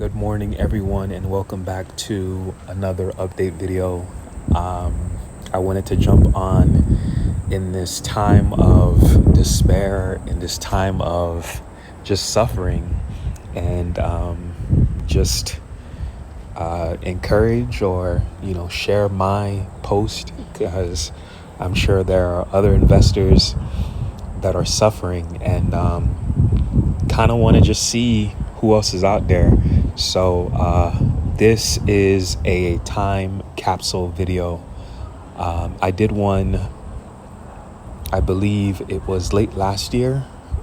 Good morning, everyone, and welcome back to another update video. I wanted to jump on in this time of despair, in this time of just suffering, and just encourage or share my post because I'm sure there are other investors that are suffering and kind of want to just see who else is out there. So this is a time capsule video. I did one, I believe it was late last year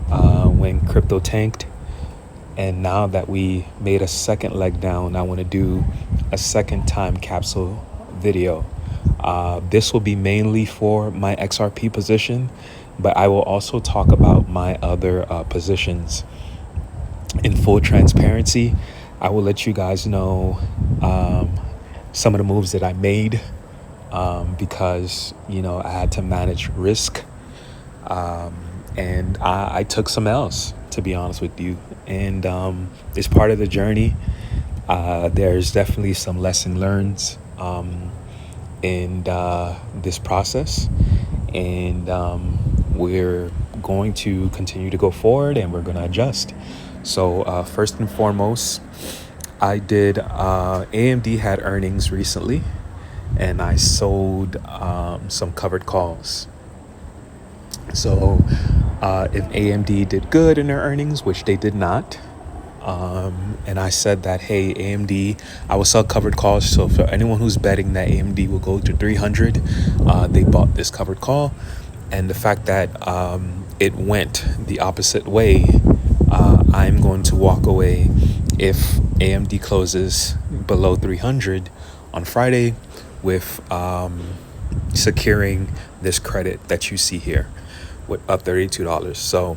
when crypto tanked. And now that we made a second leg down, I want to do a second time capsule video. This will be mainly for my XRP position, but I will also talk about my other positions. In full transparency, I will let you guys know some of the moves that I made because, I had to manage risk. And I took some L's, to be honest with you. And it's part of the journey. There's definitely some lesson learned in this process. And we're going to continue to go forward and we're going to adjust. So first and foremost, I did AMD had earnings recently, and I sold some covered calls. So if AMD did good in their earnings, which they did not, and I said that, hey, AMD, I will sell covered calls. So for anyone who's betting that AMD will go to 300, they bought this covered call. And the fact that it went the opposite way, I'm going to walk away if AMD closes below 300 on Friday with securing this credit that you see here with up $32. So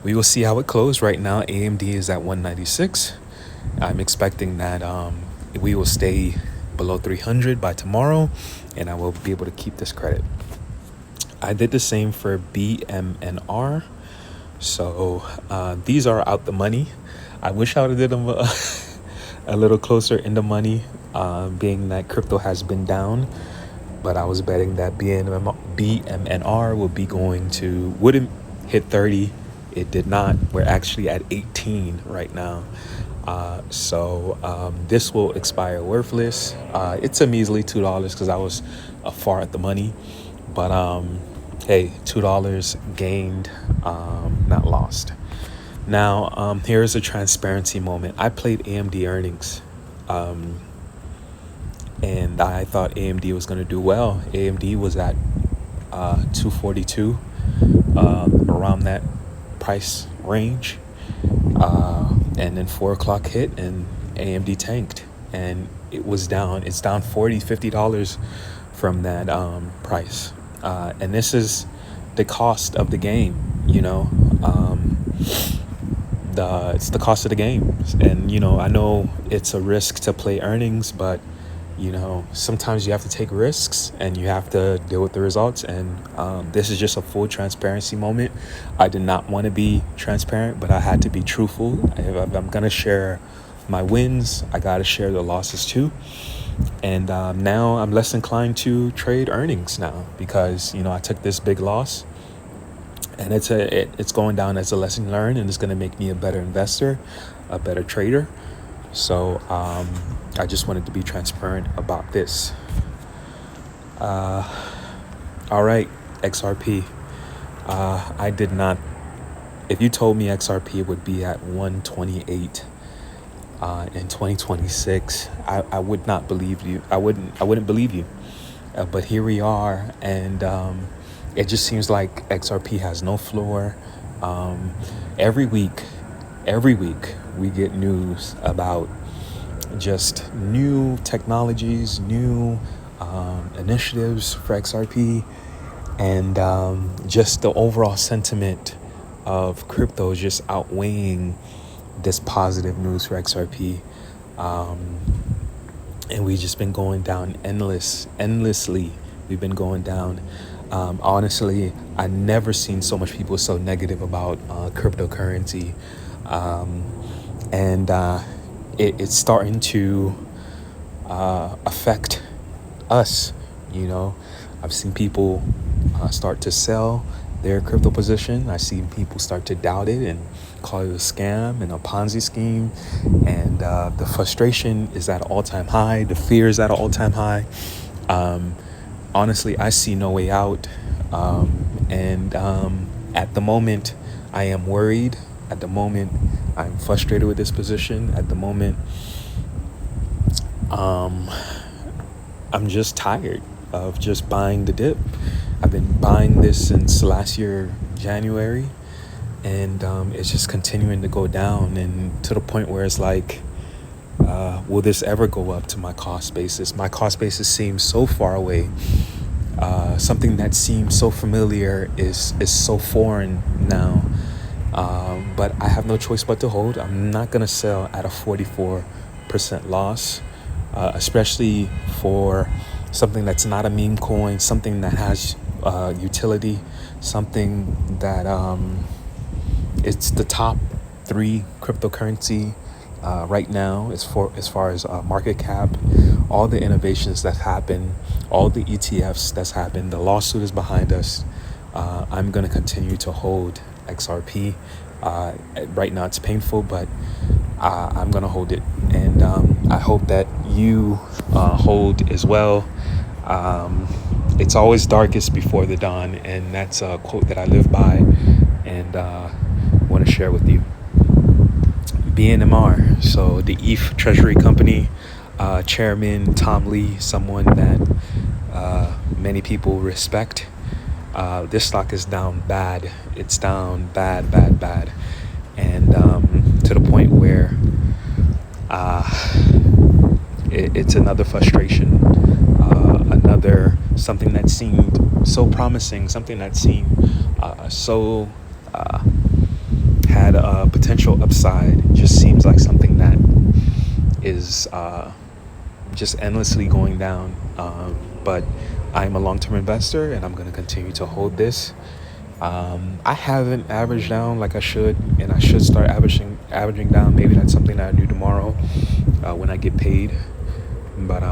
we will see how it closes. Right now, AMD is at 196. I'm expecting that we will stay below 300 by tomorrow, and I will be able to keep this credit. I did the same for BMNR. So these are out the money. I wish I would have did them a little closer in the money, being that crypto has been down. But I was betting that BMNR wouldn't hit 30. It did not. We're actually at 18 right now. So this will expire worthless. It's a measly $2 because I was far at the money. But hey, $2 gained, not lost. Now, here's a transparency moment. I played AMD earnings, and I thought AMD was going to do well. AMD was at 242, around that price range. And then 4 o'clock hit and AMD tanked. And it was down. It's down $40, $50 from that price. And this is the cost of the game, it's the cost of the game. And, I know it's a risk to play earnings, but, sometimes you have to take risks and you have to deal with the results. And this is just a full transparency moment. I did not want to be transparent, but I had to be truthful. If I'm going to share my wins, I got to share the losses too. And now I'm less inclined to trade earnings now because, I took this big loss, and it's going down as a lesson learned, and it's going to make me a better investor, a better trader. So I just wanted to be transparent about this. All right, XRP. I did not. If you told me XRP would be at 128 in 2026, I would not believe you. I wouldn't believe you. But here we are, and it just seems like XRP has no floor. Every week we get news about just new technologies, new initiatives for XRP, and just the overall sentiment of crypto is just outweighing this positive news for XRP. And we've just been going down endlessly. We've been going down. Honestly, I never seen so much people so negative about cryptocurrency. And it's starting to affect us. You know, I've seen people start to sell their crypto position. I've seen people start to doubt it and call it a scam and a Ponzi scheme. And the frustration is at an all-time high. The fear is at an all-time high. Honestly, I see no way out. And at the moment, I am worried. At the moment, I'm frustrated with this position. At the moment, I'm just tired of just buying the dip. I've been buying this since last year, January, and it's just continuing to go down, and to the point where it's like, will this ever go up to my cost basis? My cost basis seems so far away. Something that seems so familiar is so foreign now. But I have no choice but to hold. I'm not going to sell at a 44% loss, especially for something that's not a meme coin, something that has utility, something that it's the top 3 cryptocurrency right now as far as market cap. All the innovations that happen, all the ETFs that's happened, the lawsuit is behind us. I'm going to continue to hold XRP. Right now it's painful, but I'm going to hold it. And I hope that you hold as well. It's always darkest before the dawn. And that's a quote that I live by and want to share with you. BMNR, so the ETH Treasury Company, Chairman Tom Lee, someone that many people respect. This stock is down bad. It's down bad. And to the point where it's another frustration, another something that seemed so promising, something that seemed so had a potential upside, just seems like something that is just endlessly going down. But I'm a long-term investor, and I'm going to continue to hold this. I haven't averaged down like I should, and I should start averaging down. Maybe that's something that I do tomorrow when I get paid. But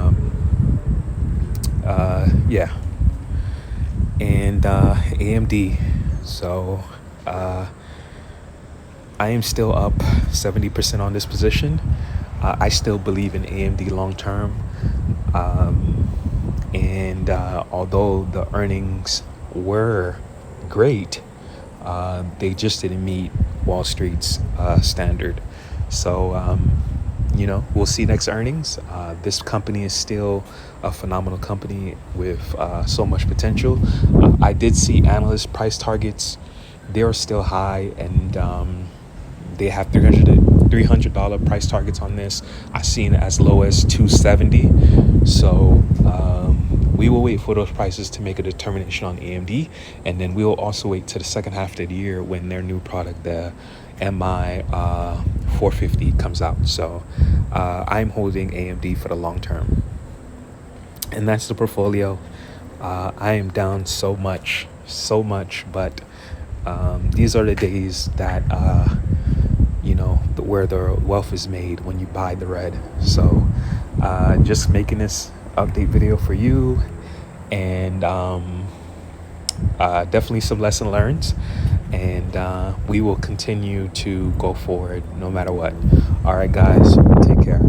yeah. And AMD. So I am still up 70% on this position. I still believe in AMD long term. And although the earnings were great, they just didn't meet Wall Street's standard. So, we'll see next earnings. This company is still a phenomenal company with so much potential. I did see analyst price targets. They are still high, and they have $300 price targets on this. I've seen it as low as $270. So we will wait for those prices to make a determination on AMD, and then we will also wait to the second half of the year when their new product, the MI 450, comes out. So I'm holding AMD for the long term, and that's the portfolio. I am down so much, but these are the days that where the wealth is made, when you buy the red. So just making this update video for you, and definitely some lesson learned, and we will continue to go forward no matter what. All right, guys, take care.